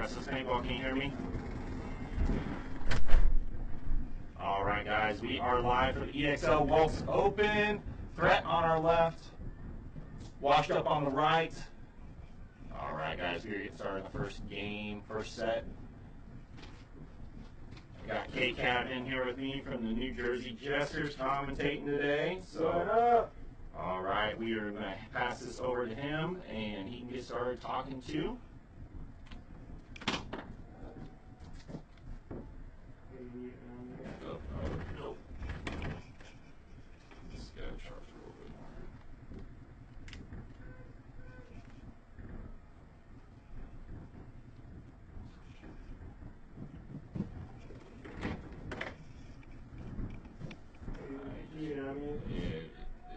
Rest of the paintball, can you hear me? Alright guys, we are live for the EXL Waltz Open. Threat on our left, washed up on the right. Alright guys, we're getting started in the first game, first set. I got K-Cat in here with me from the New Jersey Jesters commentating today. So, alright, we are going to pass this over to him and he can get started talking too. No. This guy charged a little bit more. You know what I mean?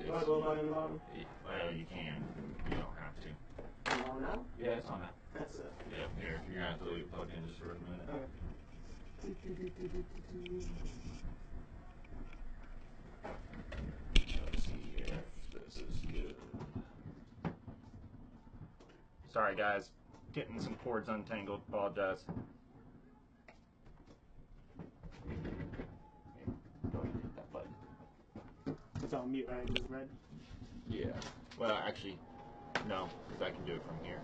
Yeah, Want to go button in the bottom? Well, you can. You don't have to. You want now? Yeah, it's on now. That's it. Yeah, here. You're going to have to leave it plugged in just for a minute. Okay. Let's see here if this is good. Sorry guys, getting some cords untangled, apologize. Go ahead and hit that button. It's on mute, right? It's red. Yeah, well actually, no, because I can do it from here.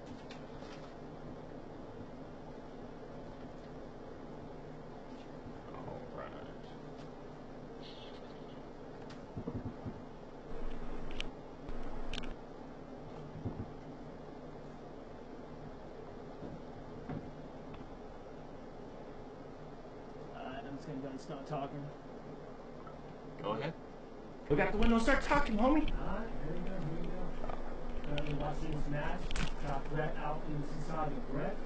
I'm just gonna go and start talking. Go ahead. Look out the window and start talking, homie. Alright, here we go. Currently watching this match. Got Brett out inside the Brett.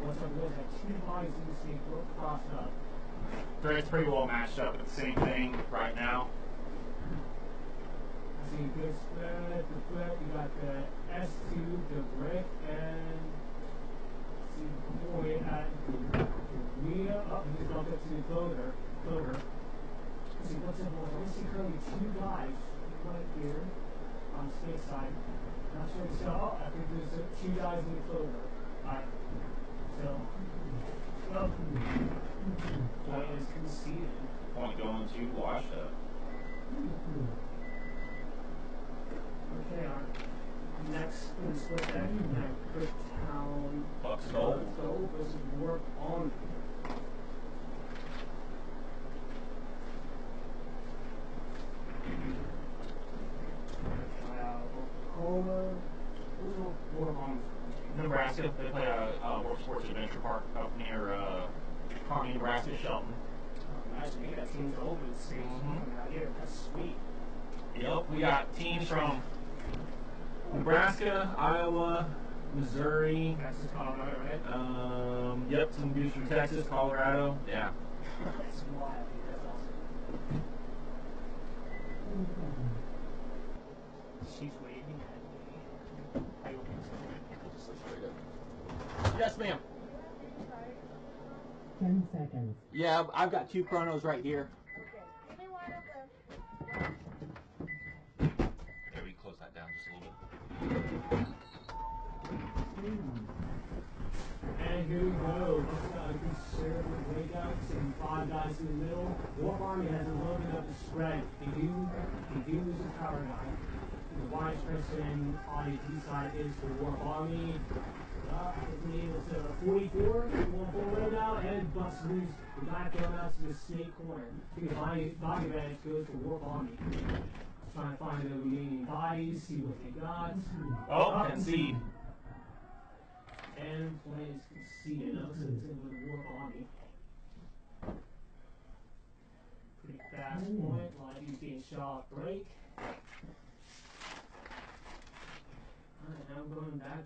What's up, Brett? Had two bodies in the same book crossed up. Threat's pretty well matched up with the same thing right now. See, good spread, the Brett. You got the S2, the Brick, and see, boy at the Rhea. Up, he's bumped up to the Clover. See, what's up, boys? I see currently two guys right here on the state side. Not sure you saw. I think there's two guys in the Clover. Alright. So, well, point is conceded. Point going to washed up. Okay, our next split then, we have Bricktown Bucks Gold versus Work On. Oklahoma, who's Work On? Nebraska. They play a World Sports Adventure Park up near Kearney, Nebraska, Shelton. Imagine we got teams over the state coming out here. That's sweet. Yep, we got teams from Nebraska, Iowa, Missouri. Texas, Colorado, right? Yep, some dudes from Texas, Colorado. Yeah. That's wild. That's awesome. She's waving at me. I will Just look straight up. Yes, ma'am. 10 seconds. Yeah, I've got two chronos right here. Okay. Give me one of them. Yeah, we can close that down just a little bit. And here we go. Just got a conservative breakouts and five guys in the middle. Warp Army has loaded up the spread. They do lose a power guy. The wise person on the D side is the Warp Army. His name is 44. Going forward now, and Bucks lose the guy thrown out to the snake corner. The body advantage goes to Warp Army. Trying to find the remaining bodies, see what they got. Oh, concede. And play is conceded. Looks like it's going to go to Warp Army. Pretty fast point. A lot of these getting shot off break. Alright, now going back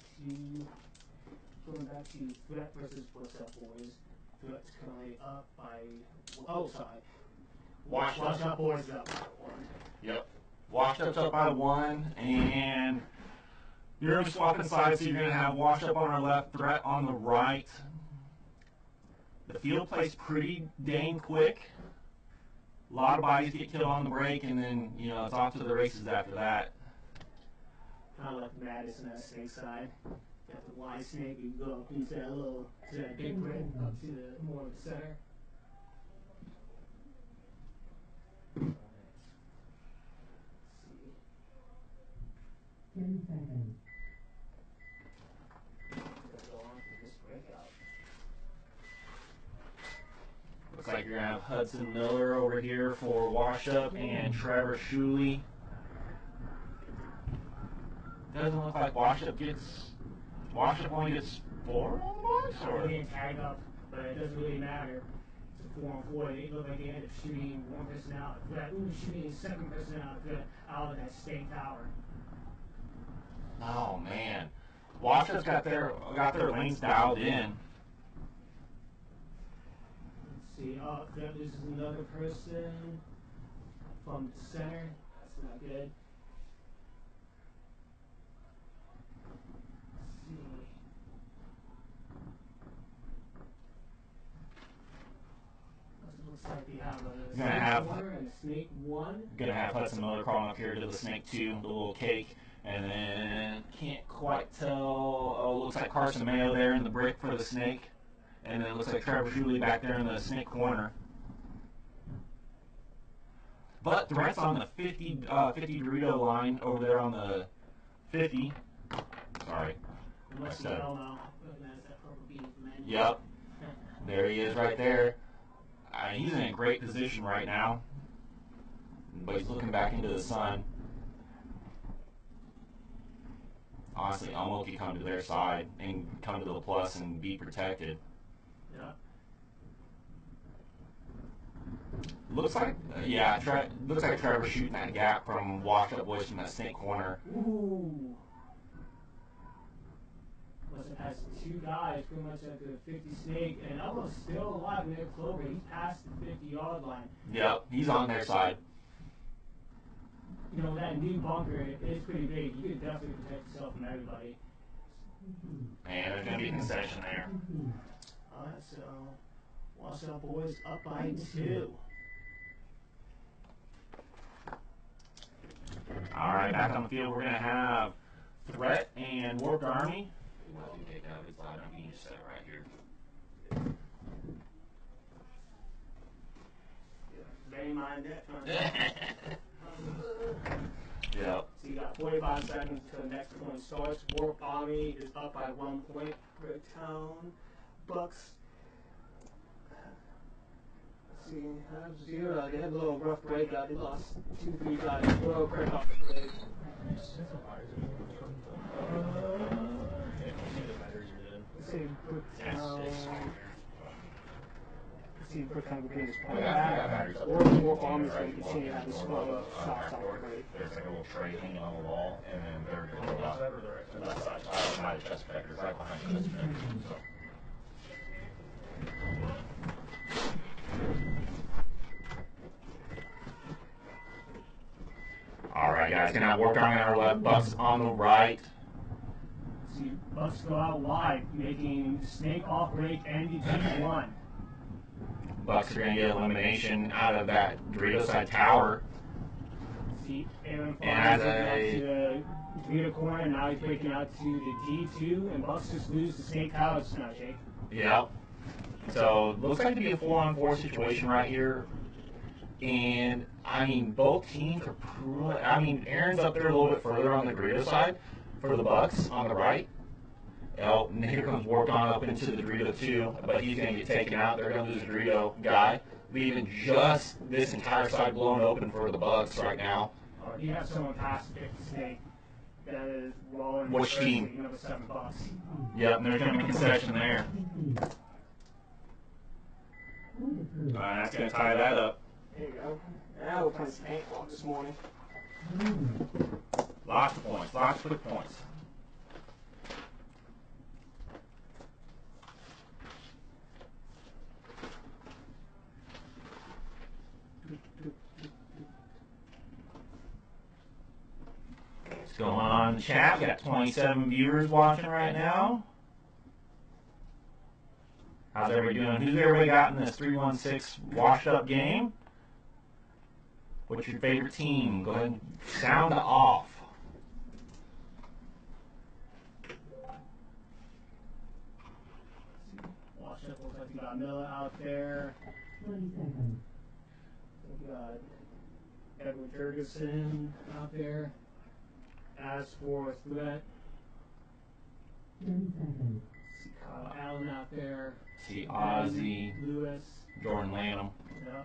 to Threat versus What's Up Boys. Threat's currently up by Washed Up Boys up by one. Yep. Washed up's up by one, and you're going to be swapping sides, so you're going to have washed up on our left, Threat on the right. The field plays pretty dang quick. A lot of bodies get killed on the break, and then, you know, it's off to the races after that. Kind of like Madison at stateside. Got the wide snake, you go up into that big brick, up to the more of the center. Alright. See. 10 seconds. Go on for this breakout. Looks like you're going to have Hudson Miller over here for wash up and Trevor Shuley. Doesn't look like wash up only gets 4 on the box, They're or? getting tagged up, but it doesn't really matter. It's a 4-on-4. They look like they end up shooting one person out of that. Ooh, shooting a second person out of that state tower. Oh man, wash up's got their lanes dialed in. Let's see. Oh, that loses another person from the center. That's not good. Let's see. Looks like we have a Gonna have- snake corner and a snake one. Gonna have Hudson Miller crawling up here to the snake 2, the little cake, and then can't quite tell. Oh, looks like Carson Mayo there in the brick for the snake, and then it looks like Trevor Shuley back there in the snake corner. But threats on the 50 Dorito line over there on the 50. Sorry. Unless you said- don't know. Recognize that purple beam from Andy. Yep. There he is right there. He's in a great position right now, but he's looking back into the sun. Honestly, Elmo could come to their side and come to the plus and be protected. Yeah. Looks like, looks like Trevor's shooting that gap from washed up boys from that snake corner. Ooh. Must have passed 2 guys pretty much at the 50 snake, and Elmo's still alive near Clover. He's past the 50-yard line. Yep, he's on their side. You know, that new bunker is pretty big. You could definitely protect yourself from everybody. And there's going to be a concession there. Alright, so Wash Up Boys up by 2. All right, back on the field, we're going to have Threat and Warped Army. Well, you take out his line, you can just set it right here. Bear in mind that. Yep. So you got 45 seconds until the next point starts. Warp Army is up by 1 point. Bricktown Bucks. Let's see, have 0. They had a little rough breakout. They lost 2-3 guys. Little break off the play. Let's see, Bricktown. Let's see, Bricktown will bring this point back. Warp Army's going to continue to have this slow shots off the break. There's like a little tray hanging on the wall, and then they're going to go out to the left side. My chest protector's right behind the chest protector. So. All right, guys, gonna have Warped Army on our left, Bucks on the right. See, Bucks go out wide, making Snake off break and the T1. Bucks are gonna get elimination out of that Dorito side tower. See, Aaron And flies out to the Dorito corner, and now he's breaking out to the D2, and Bucks just lose the Snake tower now, Jake. Yep. So looks like to be a 4-on-4 situation right here. And I mean, both teams are pretty. I mean, Aaron's up there a little bit further on the Dorito side for the Bucks on the right. Oh, and here comes Warped on up into the Dorito too, but he's going to get taken out. They're going to lose the Dorito guy, leaving just this entire side blown open for the Bucks right now. You have someone past the 50 Snake that is rolling. Which team? Another $7. Yep, and there's going to be a concession there. That's going to tie that up. There you go. Now we're playing some paintball this morning. Lots of points, lots of quick points. What's going on in the chat? We got 27 viewers watching right now. How's everybody doing? Who's everybody got in this 3-1-6 washed up game? What's your favorite team? Go ahead and sound off. got Miller out there. 20 seconds. We got Edward Jurgensen out there. As for threat, 10 seconds. see Kyle Allen out there. See Ozzy, Lewis. Jordan Lanham, Yeah.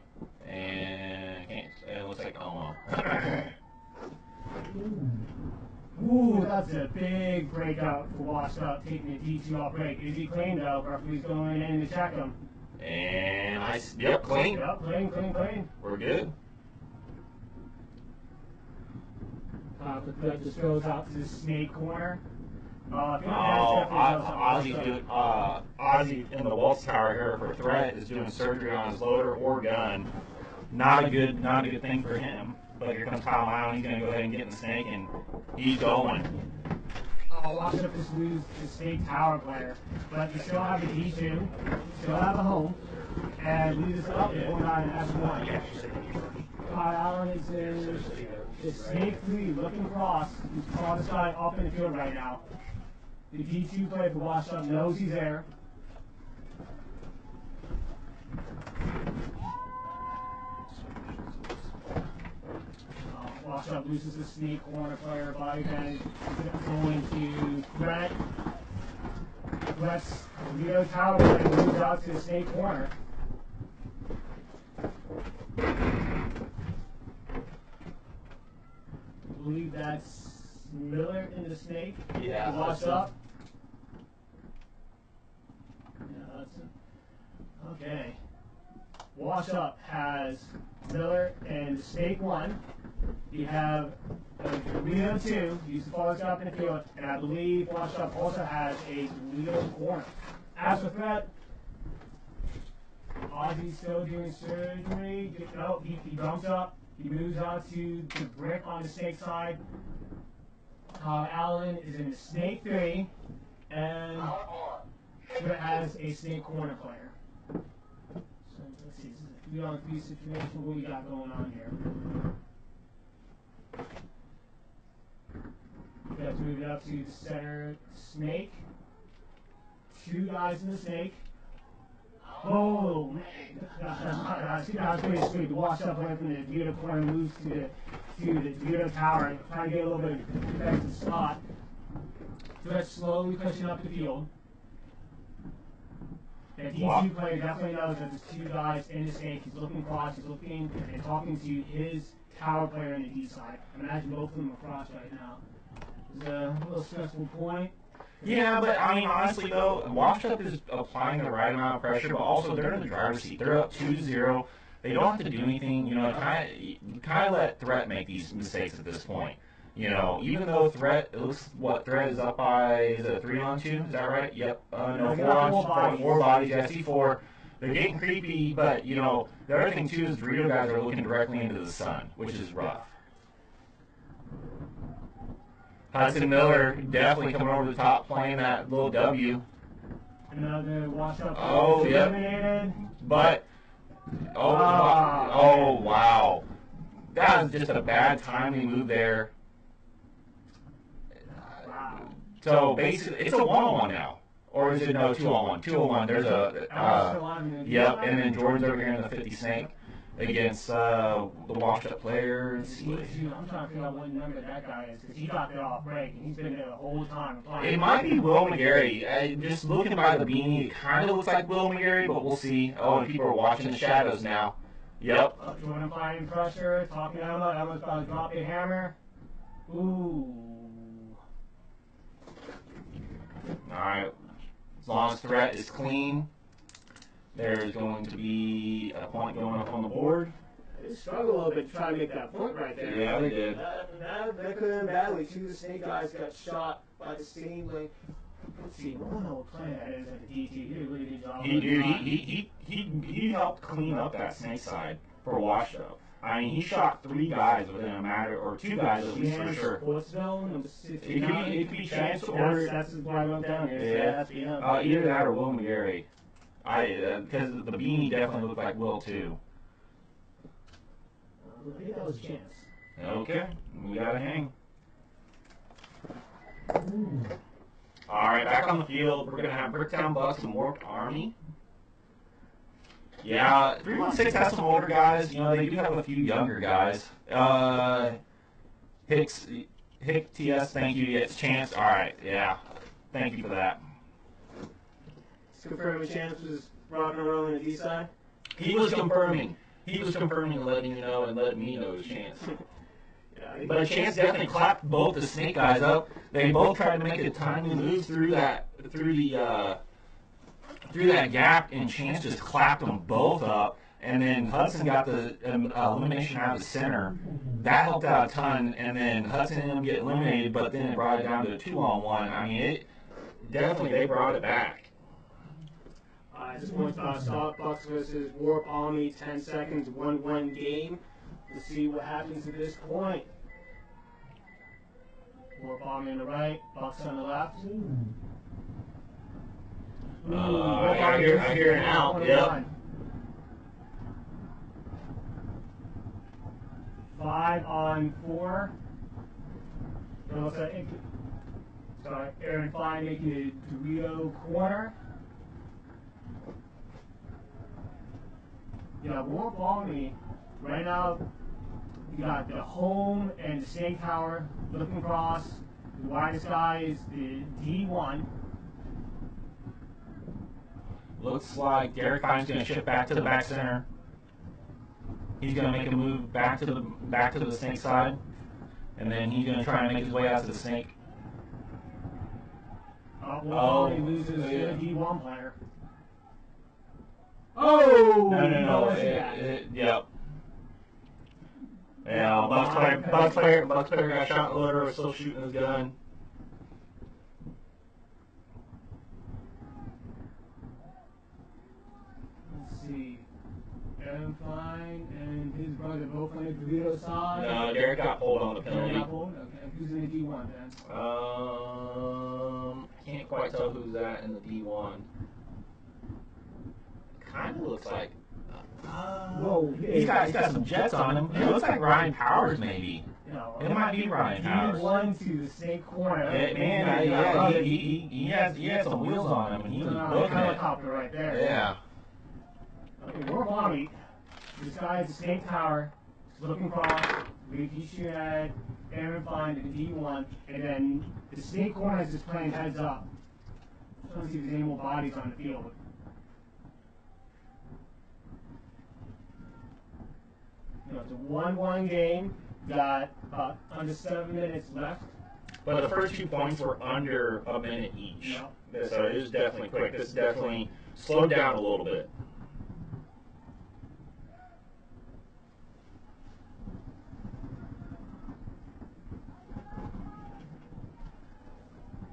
and it looks like Omo. Ooh, that's a big breakout for Washed Up, taking a D2 off break. Is he clean though? Referee's going in to check him. And yep, clean. Yep, clean. We're good. The threat just goes out to the snake corner. Ozzy in the Waltz Tower here for threat is doing surgery on his loader or gun. Not a good thing for him. But here comes Kyle Allen. He's gonna go ahead and get in the snake, and he's going. Watch up this lose the snake tower player, but you still have a D2, still have a home, and loses up to 09 S1. Kyle Allen is in the snake 3 looking cross. He's caught this guy up in the field right now. The D2 player for Wash Up knows he's there. Wash Up loses the snake corner player by then going to Brett. Brett's Leo Tower player moves out to the snake corner. I believe that's Miller in the snake. Yeah. Wash Up. Yeah, that's it. Okay. Wash Up has Miller and the snake 1. You have Leo 2, used to follow up in the field, and I believe Wash Up also has a Leo corner. As for threat, Ozzy's still doing surgery. No, he bumps up. He moves out to the brick on the snake side. Allen is in the snake 3, and Threat has a snake corner player. So let's see, this is a 3-on-3 situation. What we got going on here? We have to move it up to the center snake. 2 guys in the snake. Oh, man. That's pretty sweet. The Wash Up away from the Judo corner moves to the Judo tower and trying to get a little bit of defensive spot. Threat slowly pushing up the field. The D2 player definitely knows that there's 2 guys in the snake. He's looking across, he's looking and talking to his tower player on the D side. I imagine both of them are crossed right now. It's a little stressful point. Yeah, but I mean, honestly though, Wash Up is applying the right amount of pressure, but also they're in the driver's seat. They're up 2-0. They don't have to do anything. You know, kind of let Threat make these mistakes at this point. You know, even though Threat, it looks what Threat is up by, is it a 3-on-2? Is that right? Yep. No, 4 bodies. Yeah, C4. They're getting creepy, but you know, the other thing too is Dorito guys are looking directly into the sun, which is rough. Hudson Miller definitely coming over the top, playing that little W. Another Wash Up. Oh, yep. Eliminated. But, oh, wow. That was just a bad timely move there. Wow. So, basically, it's a 1-on-1 now. Or is it, no, 2-on-1? 2-on-1. There's a, yep, and then Jordan's over here in the 50 snake against the washed up players. I'm trying to figure out what number that guy is, because he got there off break, and he's been there the whole time. It might be Will McGarry. Just looking by the beanie, it kind of looks like Will McGarry, but we'll see. Oh, and people are watching the shadows now. Yep. Jordan applying pressure, talking to Emma. Emma's about to drop a hammer. Ooh. Alright. As long as Threat is clean, there's going to be a point going up on the board. They struggled a little bit to try to make that point right there. Yeah, they did. That could have been badly. 2 of the snake guys got shot by the same lane. Let's see, what kind of play that is at the DT. He did a really good job. He helped clean up that snake side for Washed Up. I mean, he shot 3 guys within a matter, or 2 guys at least for sure. Sportsville, number 69. It could be Chance or that's why I wrote down here. yeah. That's Either that or Will McGarry. Because the beanie definitely looked like Will too. I think that was Chance. Okay, we gotta hang. Alright, back on the field. We're gonna have Bricktown Bucks and Warped Army. Yeah, 316 has some older guys. You know, they do have a few younger guys. Hick TS, thank you. It's Chance. All right, yeah. Thank you for that. Confirming Chance was rocking and rolling the D side. He was confirming. And letting you know and letting me know it was Chance. Yeah, But Chance definitely clapped both the snake guys up. They both tried to make a tiny move through that gap, and Chance just clapped them both up. And then Hudson got the elimination out of the center. That helped out a ton. And then Hudson and him get eliminated, but then it brought it down to a 2-on-1. I mean, they brought it back. This one's stop Bucks versus Warp Army, 10 seconds, 1-1 game. Let's see what happens at this point. Warp Army on the right, Bucks on the left. I hear an out. Yep. 5-on-4. So Aaron Fine making a Dorito corner. Yeah, Warp Army, right now, you got the home and the snake tower looking across. The widest guy is the D1. Looks like Derek Fine's going to shift back to the back center. He's going to make a move back to the snake side, and then he's going to try and make his way out to the snake. He loses the D1 player. Oh! No. Yep. Yeah, Bucks player got shot in the loader, was still shooting his gun. Let's see. Aaron Fine and his brother both on the Dorito side. No, Derek got pulled on the penalty. Okay, who's in the D1 then? I can't quite tell who's that in the D1. Kind of looks like. Whoa, He's got some jets on him. It looks like Ryan Powers, maybe. It might be Ryan Powers. D1 to the snake corner. He had some wheels on him, and he was booking it. Helicopter right there. Yeah. Okay, Warp Army. This guy is the snake tower. He's looking across. He's shooting at Aaron Fine to the D1, and then the snake corner is just playing heads up. Trying to see if there's any more bodies on the field. It's a 1-1 game. Got under 7 minutes left. But the first 2 points were under a minute each. So it was definitely quick. This definitely slowed down a little bit.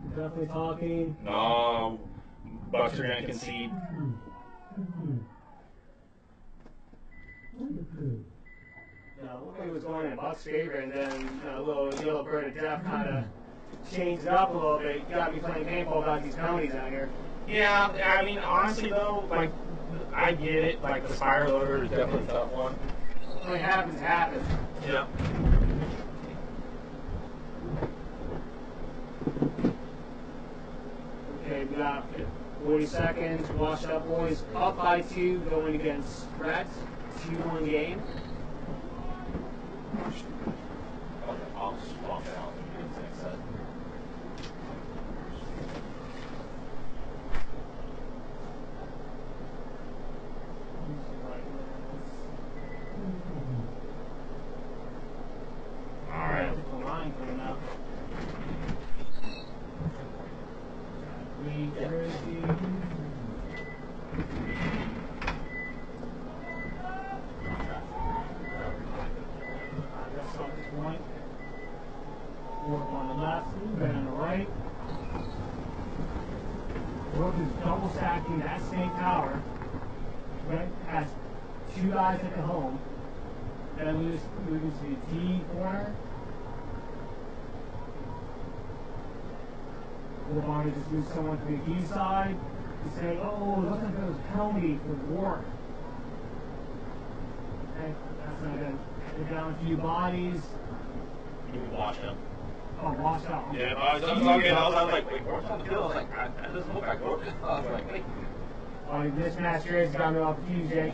Definitely talking. No, Bucks are going to concede. Looked like it was going in Buck's favor, and then a little yellow bird of death kind of changed it up a little bit. You got me playing paintball about these penalties out here. Yeah, I mean, honestly, though, like, I get it. Like, the fire loader is definitely a tough one. When it happens, it happens. Yeah. Okay, we got 40 seconds. Wash up, boys. Up by 2, going against Brett. 2-1 game. Okay, I'll swap it out. Alright. Line coming up. Green jersey. That's up to point. Work on the left, Ben on the right. Work is double stacking that snake tower. Brett has 2 guys at the home. Then lose the D corner. Or Barney just lose someone to the D side. He's saying, oh, it looks like there was a penalty for Warp. Okay, that's not good. They're down a few bodies. You can watch him. Oh, washed out. Yeah, I was like, wait, Warp's on the field. I was like, that doesn't look like Warp. I was like, wait. Oh, this match here has got me off the Jake.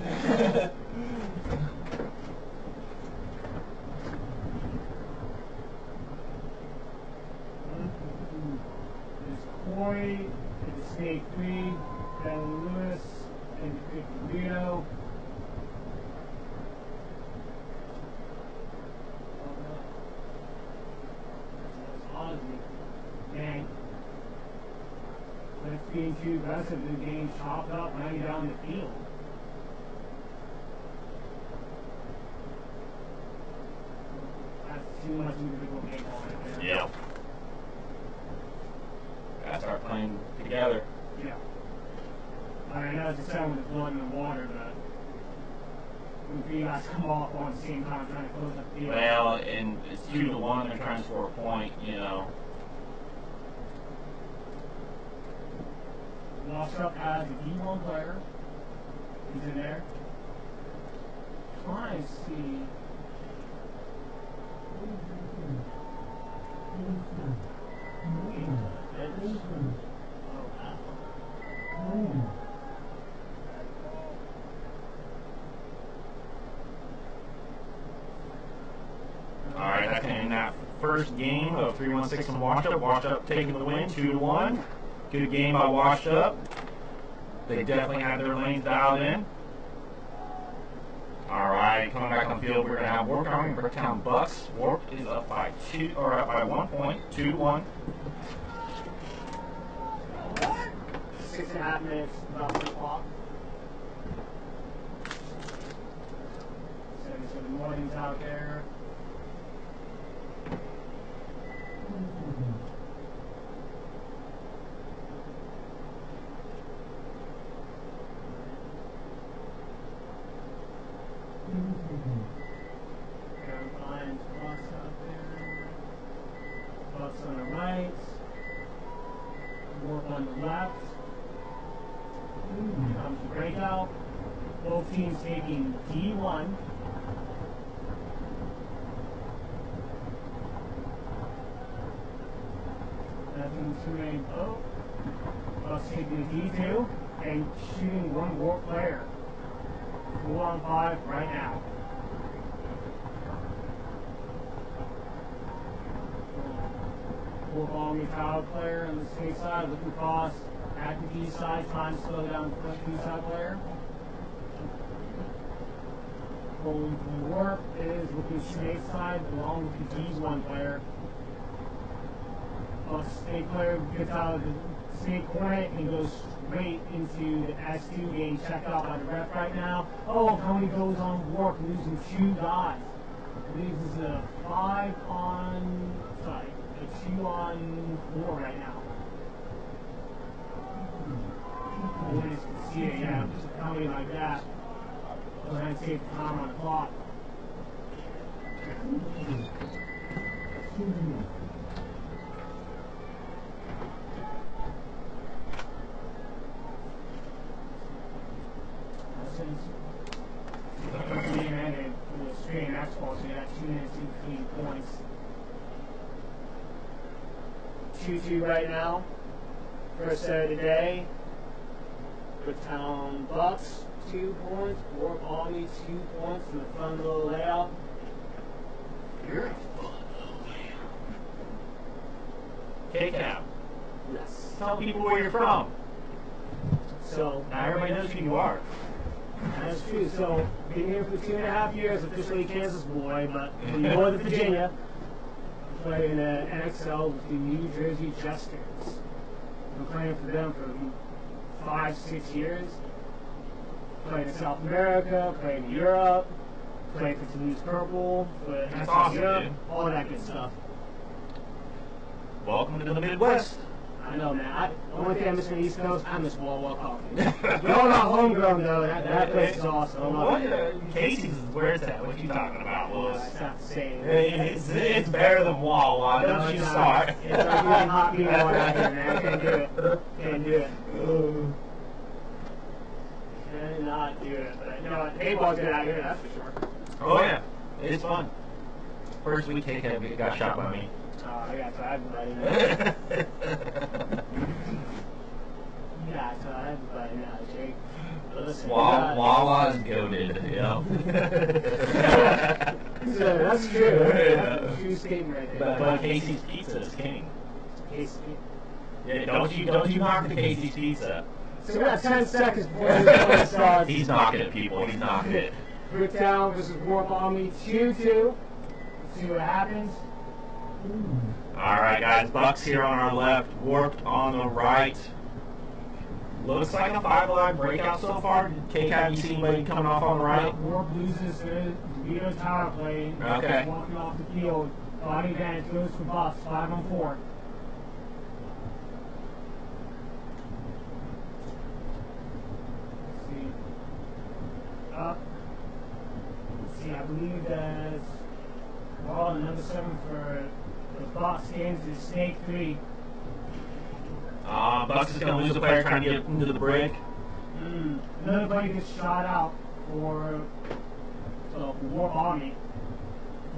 There's Corey, it's Snake 3, Ben Lewis, and Leo. Dang. But it's being too aggressive, the game chopped up, running down the field. That's too much individual game ball right there. Yep. Gotta start playing together. Yeah. I know it's a sound with the blood in the water, but when you guys come off on the same time trying to close up the field. Well, and it's 2-1. They're trying to score a point. You know. Washup has a D1 player. He's in there. Trying to see. Alright, that's in that first game of 3-1-6 and Washup. Washup taking the win, 2-1. Good game by Washup. They definitely have their lanes dialed in. Alright, coming back on the field, we're going to have Warp coming, Bricktown Bucks. Warp is up by 1 point, 2-1. 6.5 minutes, about 1 o'clock. So the morning's out there. Lions Bucks out there. Bucks on the right. Warp on the left. Comes the breakout. Both teams taking D1. Nothing too many. Oh. Bucks taking D2 and shooting 1 warp player. 4 on 5 right now. Warp on the power player on the snake side, looking across at the D side, trying to slow down the front D side player. Pulling from the warp is looking snake side along with the D1 player. Snake player gets out of the snake cornet and goes straight into the S2 game checked out by the ref right now. Oh, Tony goes on warp, losing 2 guys. I believe this is a 5 on, sorry, a 2 on 4 right now. You guys can see it, yeah, just a company like that. Go ahead and save the time on the clock. Being ended with a straight X-ball, so you got 2 minutes in between points. 2-2 right now. First set of the day. Bricktown Bucks, 2 points. Warp Army, 2 points in the fun little layout. You're a fun little man. K-Cab. Yes. Tell people where you're from. So, Now everybody knows who you are. that's true. So, been here for 2.5 years, officially a Kansas boy, but from Northern Virginia, playing in the NXL with the New Jersey Jesters. Been playing for them for 5-6 years. Played in South America, played in Europe, played for Toulouse Purple, played That's awesome, Europe, dude. all that good stuff. Welcome to the Midwest. I know, man. The only thing I miss on the East Coast, I miss Wawa coffee. We're all not homegrown, though. That place is awesome. I love it. Casey's is where it's at. What you talking about, Willis? It's not the same. It's better than Wawa. Don't you start. It's like using hot bean water out here, man. Can't do it. Can't do it. Cannot do it. But you know what? Paintball's good out here, that's for sure. Oh yeah, it's fun. First week, K-Cab got shot by me. I got to everybody now. You got to everybody now, Jake. statement right there. But Casey's Pizza is king. Casey. Yeah, don't you knock the Casey's Pizza. So we got 10 seconds before the play starts. He's knocking it, people. He's knocking it. Bricktown versus Warp Army 2-2. See what happens. All right, guys. Bucks here on our left, Warped on the right. Looks like a 5-line breakout so far. K-Cat, you see anybody coming off on the right? Warp loses Vito's power play. Okay. Walking off the field. Body advantage goes for Bucks. 5-on-4. Let's see. Let's see. I believe that's number 7 for the Bucks gains is Snake 3. Bucks is going to lose a player trying to get into the break. Another buddy gets shot out for Warp Army.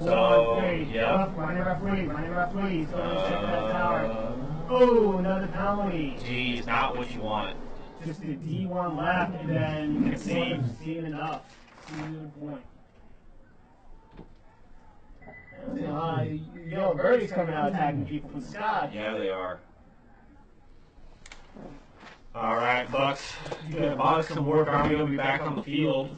So, yeah. Running referee. He's going to check that tower. Oh, another penalty. Geez, not what you want. Just the D1 left, and then save Steven enough. Steven point. Yellow Birdie's coming out attacking people from the sky. Yeah, they are. All right, Bucks. You got Bucks and Warp Army going to be back on the field.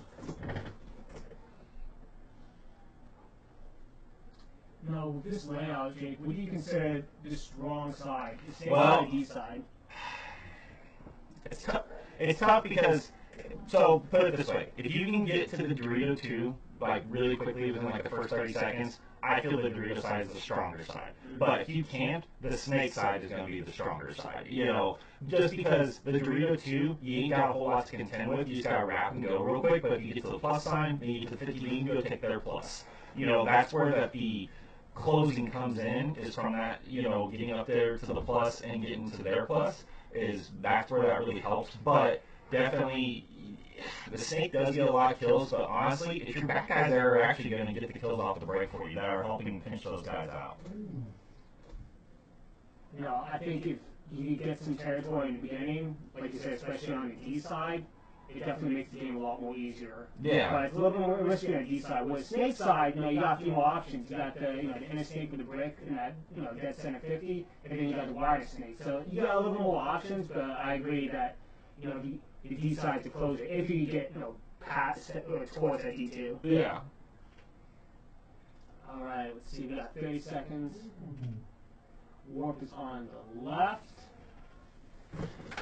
No, with this layout, Jake, what do you consider the strong side? The safe Well, side, D side? It's tough because, so put it this way, if you can get to the Dorito 2, like really quickly within like the first 30 seconds, I feel the Dorito side is the stronger side. But if you can't, the Snake side is going to be the stronger side. You know, just because the Dorito 2, you ain't got a whole lot to contend with. You just got to wrap and go real quick. But if you get to the plus sign, then you get to the 50, you can go take their plus. You know, that's where the closing comes in, is from that, you know, getting up there to the plus and getting to their plus, that's where that really helps. But definitely, the Snake does get a lot of kills, but honestly, it's your back guys that are actually going to get the kills off the break for you, that are helping pinch those guys out. You know, I think if you get some territory in the beginning, like you said, especially on the D side, it definitely makes the game a lot more easier. Yeah. But it's a little bit more risky on the D side. With Snake side, you know, you got a few more options. You got the, the inner Snake with the brick and that, dead center 50, and then you got the wider Snake. So you got a little bit more options, but I agree that, the D side's a closer if you get, past or towards that D2. Yeah. All right, let's see. We got 30 seconds. Warp is on the left.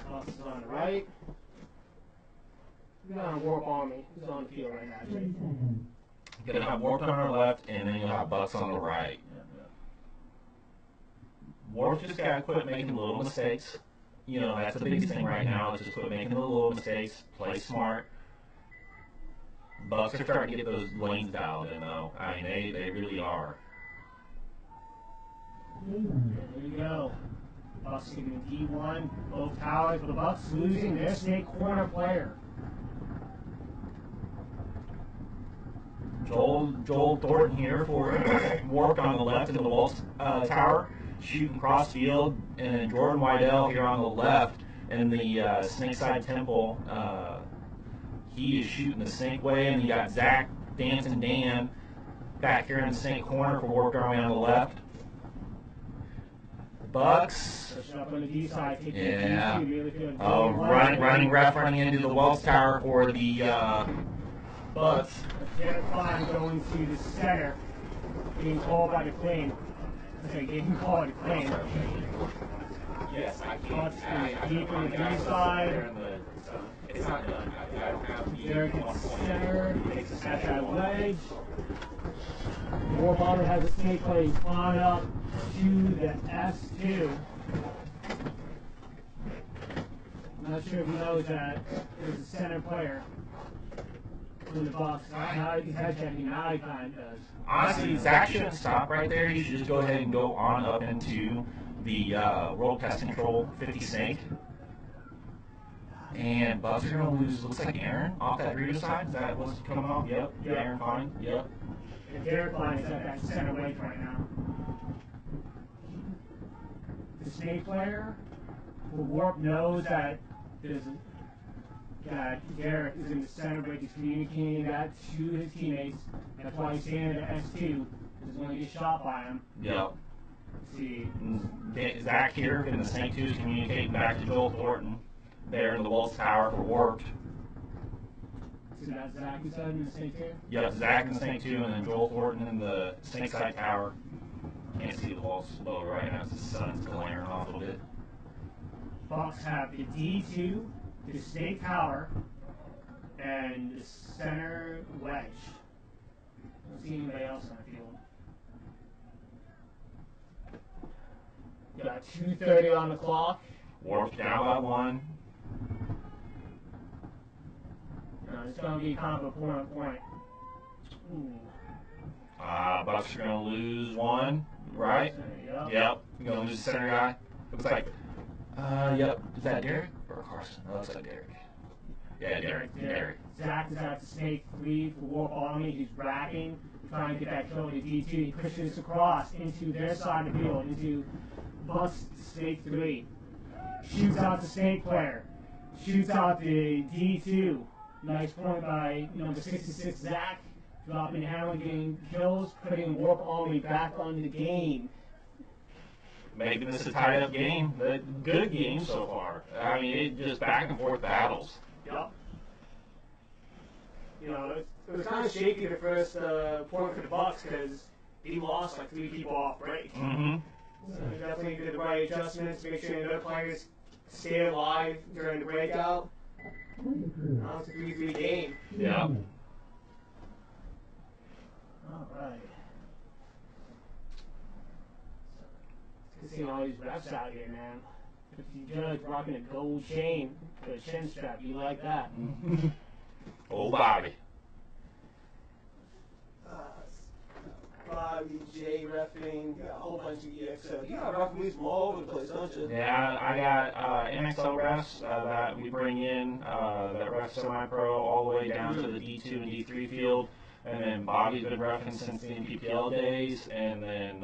Boss is on the right. We got a Warp Army. Who's on the field right now? 30 seconds. You're going to have Warp on our left, and then you'll have Bucks on the right. Warp just got to quit making little mistakes. You know, that's the biggest thing right now, is just quit making the little mistakes, play smart. Bucks are starting to get those lanes dialed in, though. I mean, they really are. There you go. Bucks getting D1, both towers, but the Bucks losing their Snake corner player. Joel Thornton here for Warped on the left in the Waltz tower, shooting cross field, and then Jordan Wydell here on the left in the Snake Side Temple. He is shooting the Snake way, and you got Zach, Dancing Dan back here in the Snake corner for Warped Army on the left. Bucks. Up on the D side, taking Yeah. the Running ref running into the Waltz tower for the Bucks. Jared Klein going to the center, being called by the Queen. Getting called the Queen. Yes, I Bucks is deep on the D side. It's not done. I don't have Derek at center, takes a snap that ledge. Warp Army has a snake play on up to the S2. I'm not sure if he knows that there's a center player in the box. Now he's head checking, now he kind of does. Honestly, Zach shouldn't stop right there. He should just go ahead and go on up into the World Pest Control 50 Snake. And Bucks are going to lose, looks like Aaron off that Dorito side. Is that what's coming off? Yep. Aaron fine. Yep. And Derek Klein is at that center weight right now. The snake player, the Warp knows that Derek is in the center weight. He's communicating that to his teammates. That's why he's staying at the S2. Just want to get shot by him. Yep. Let's see. Zach here in the Snake 2 is communicating back to Joel Thornton there in the Walls Tower for warped. So that's Zach who said in the Snake 2? Yep, Zach in the Snake 2 and then Joel Thornton in the Snake Side Tower. Can't see the walls below right now. The sun's glaring off a little bit. Bucks have the D2, the Snake Tower, and the center wedge. Don't see anybody else on the field. Got 2:30 on the clock. Warped down by 1. It's going to be kind of a point. Ooh. Bucks are going to lose 1, right? Yep. You're going to lose the center guy. Looks like, yep. Is that Derek or Carson? That looks like Derek. Yeah, Derek. Zach is at the Snake 3 for Warp Army. He's racking, trying to get that kill to D2. He pushes across into their side of the field, into Bucks Snake 3. Shoots out the Snake player. Shoots out the D2. Nice point by number 66, Zach. Dropping hammer, getting kills, putting Warp Army back on the game. Making this a tied up game. A good game so far. I mean, it just back and forth battles. Yep. It was kind of shaky the first point for the Bucks because he lost like 3 people off break. Mm-hmm. So he definitely did the right adjustments, make sure the other players stay alive during the breakout. Now it's a 3-3 game. Yeah. All right. Good seeing all these refs out here, man. 50 judge rocking a gold chain with a chin strap. You like that? Old Bobby. Bobby, Jay refing, got a whole bunch of EXL. You got referees from all over the place, don't you? Yeah, I got NXL refs that we bring in that ref semi-pro all the way down to the D2 and D3 field. And then Bobby's been reffing since the NPPL days. And then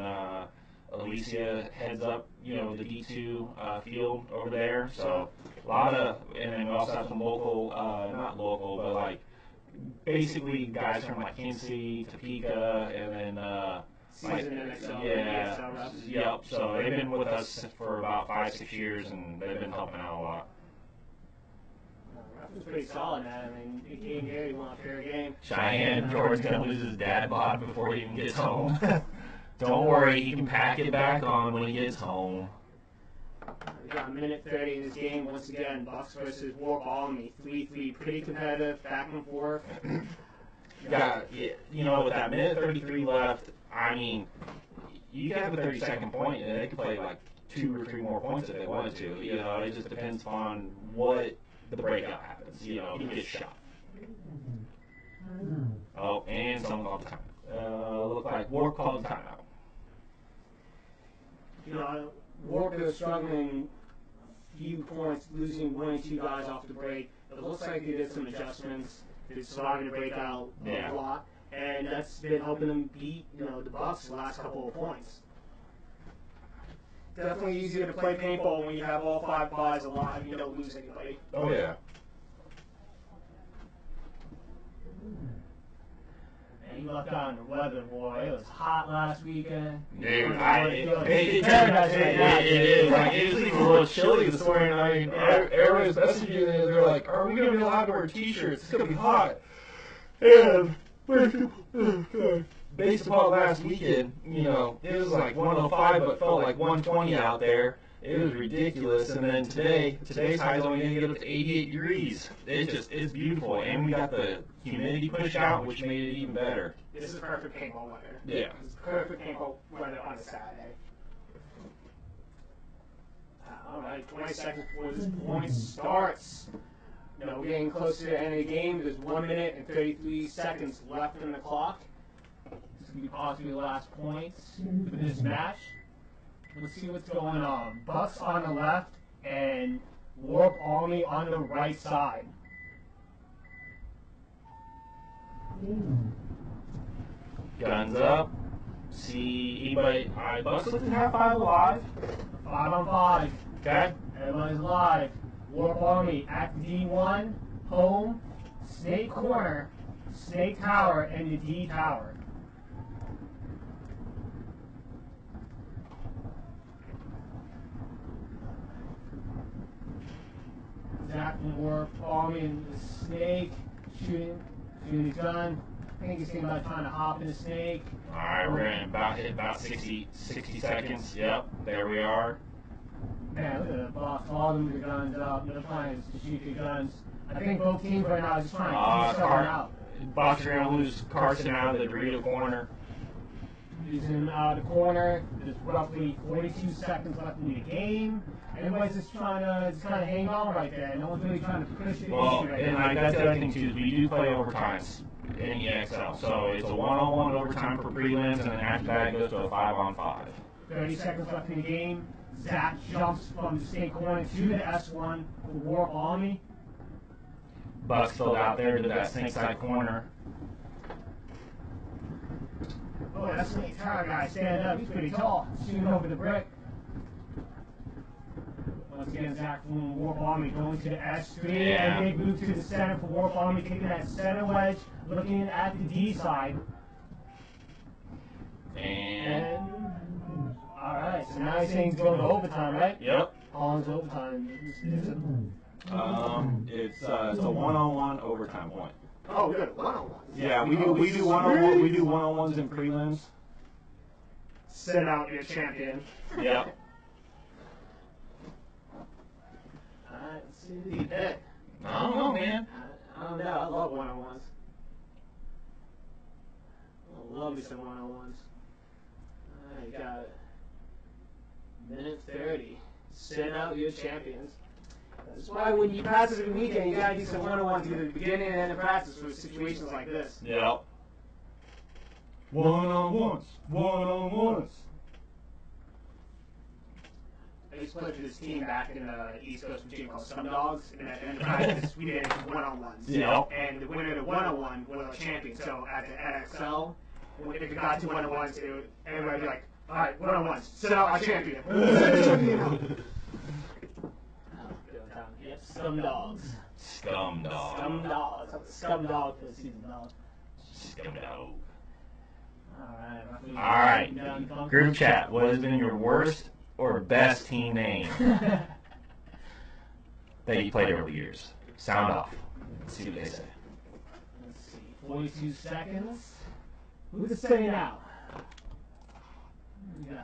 Alicia heads up, the D2 field over there. So a lot of, and then we also have some local, not local, but like basically guys from like Kansas City, Topeka, and then yep. So they've been with us for about 5-6 years, and they've been helping out a lot. It's pretty solid, man. I mean, he came here, he won a fair game. Cheyenne Jordan's gonna lose his dad bod before he even gets home. Don't worry, he can pack it back on when he gets home. We got a minute 30 in this game. Once again, Bucks versus Warp Army. 3-3, pretty competitive, back and forth. With that minute 33 left, I mean, you could have a 30-second point, and they could play like 2 or 3 more points if they wanted to. It just depends on what the breakout happens. Who gets shot. Oh, and someone called the timeout. Looked like Warp called the timeout. Warp is struggling few points, losing 1 or 2 guys off the break. It looks like they did some adjustments. They're surviving the breakout a lot, and that's been helping them beat the Bucks the last couple of points. Definitely easier to play paintball when you have all 5 guys alive and you don't lose anybody. Oh yeah. And you lucked out in the weather, boy. It was hot last weekend. Dude, it is. Like, it was even a little chilly this morning. I mean, everybody's messaging and they're like, "Are we gonna be allowed to wear t-shirts? It's gonna be hot." And based upon last weekend, it was like 105, but felt like 120 out there. It was ridiculous. And then today's high is only going to get up to 88 degrees. It's beautiful. And we got the humidity push out, which made it even better. This is perfect paintball weather. Yeah. This is perfect paintball weather on a Saturday. All right, 20 seconds before this point starts. We're getting closer to the end of the game. There's 1 minute and 33 seconds left in the clock. This could be possibly the last points for this match. Let's see what's going on. Bucks on the left and Warp Army on the right side. Guns up. See anybody? All right, Bucks looking to have 5 alive. 5 on 5. Okay. Everybody's live. Warp Army at D1, home, Snake Corner, Snake Tower, and the D Tower. War Army and the snake shooting his gun. I think he's thinking about trying to hop in the snake. All right, we're gonna hit about 60 seconds. Yep, there we are. Man, look at the box. All of them with their guns up. They're trying to shoot their guns. I think both teams right now are just trying to keep someone out. Bucks are gonna lose Carson out of the Dorito corner. Losing out of the corner. There's roughly 42 seconds left in the game. Everybody's just trying to kind of hang on right there. No one's really trying to push it. Well, right and now. that's the other thing too is we do play overtimes in EXL, so it's a 1-on-1 overtime for prelims, and then after that it goes to a 5-on-5. 30 seconds left in the game. Zach jumps from the state corner to the S1 for Warp Army. Bucks filled out there to that snake side corner. Oh, that's the tower guy standing up. He's pretty tall. Shooting over the brick. Once again, Zach from Warp Army going to the S3. Yeah. And big move to the center for Warp Army, taking that center wedge, looking at the D side. And alright, so now he's saying he's going to overtime, right? yep. All's overtime. It's a 1-on-1 overtime point. Oh, we got a one-on-one. Yeah, we do 1-on-1. We do 1-on-1s in prelims. Send out your champion. Yep. Alright, let's see what he did. I don't know, man. I don't know. I love one-on-ones. I love me some one-on-ones. Alright, you got it. Minute 30. Send out your champions. That's why when you practice every weekend, you gotta do some one-on-ones either at the beginning and end of practice for situations like this. Yep. 1-on-1s. 1-on-1s. I used to play for this team back in the East Coast team called Some Dogs, and at the end of practice, we did one-on-ones. Yep. And the winner of the one-on-one was our champion. So at the NXL, if it got to one-on-ones, everybody would be like, all right, one-on-ones, send out our champion. Yep, Scum Dogs. Scum dog. Scum Dogs. Scum Dog for the season, dog. Scum dog. All Alright. Group chat. What has been your worst or best team name that you played over the years? Sound off. Let's see what they say. Let's see, 42 seconds. Who's it saying now? Yeah.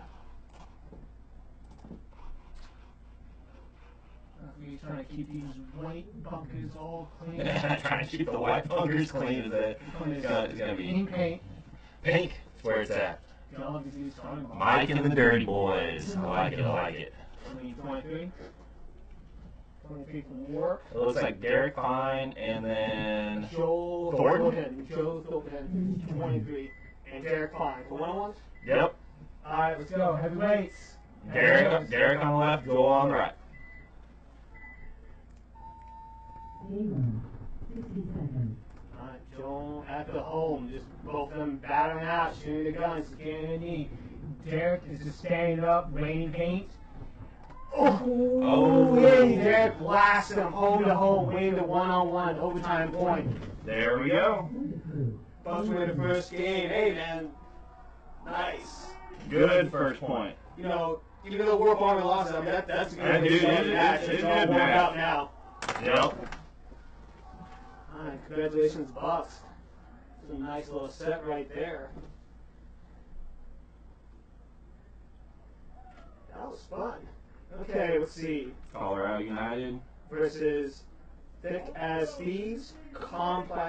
We're trying to keep these white bunkers all clean. Trying to keep the white bunkers clean today. It's gonna be Pink paint. pink. That's where it's at. Dog disease starting bomb. Mike and the Dirty Boys. I like it. I like it. 23. 23 for Warp. It looks like Derek Fine and then Joel Thornton. Joe Thornton, 23. And Derek Fine for one-on-ones. Yep. Alright, let's go. Heavyweights. Derek on the left, Joel on the right. A1, 60 seconds. Alright, Joel at the home. Just both of them battling out, shooting the guns, getting a knee. Derek is just standing up, raining paint. Oh, yeah, Derek blasted him home to home, winning the one-on-one overtime point. There we go. Bucks win the first game. Hey, man. Nice. Good first point. You know, even though Warp Army lost, I mean, that's a That good dude, match. it's It's a all good warmed match. up now. Yep. Alright, congratulations, Bucks. It's a nice little set right there. That was fun. Okay, let's see. Colorado United. Versus Thick as Thieves, Complex.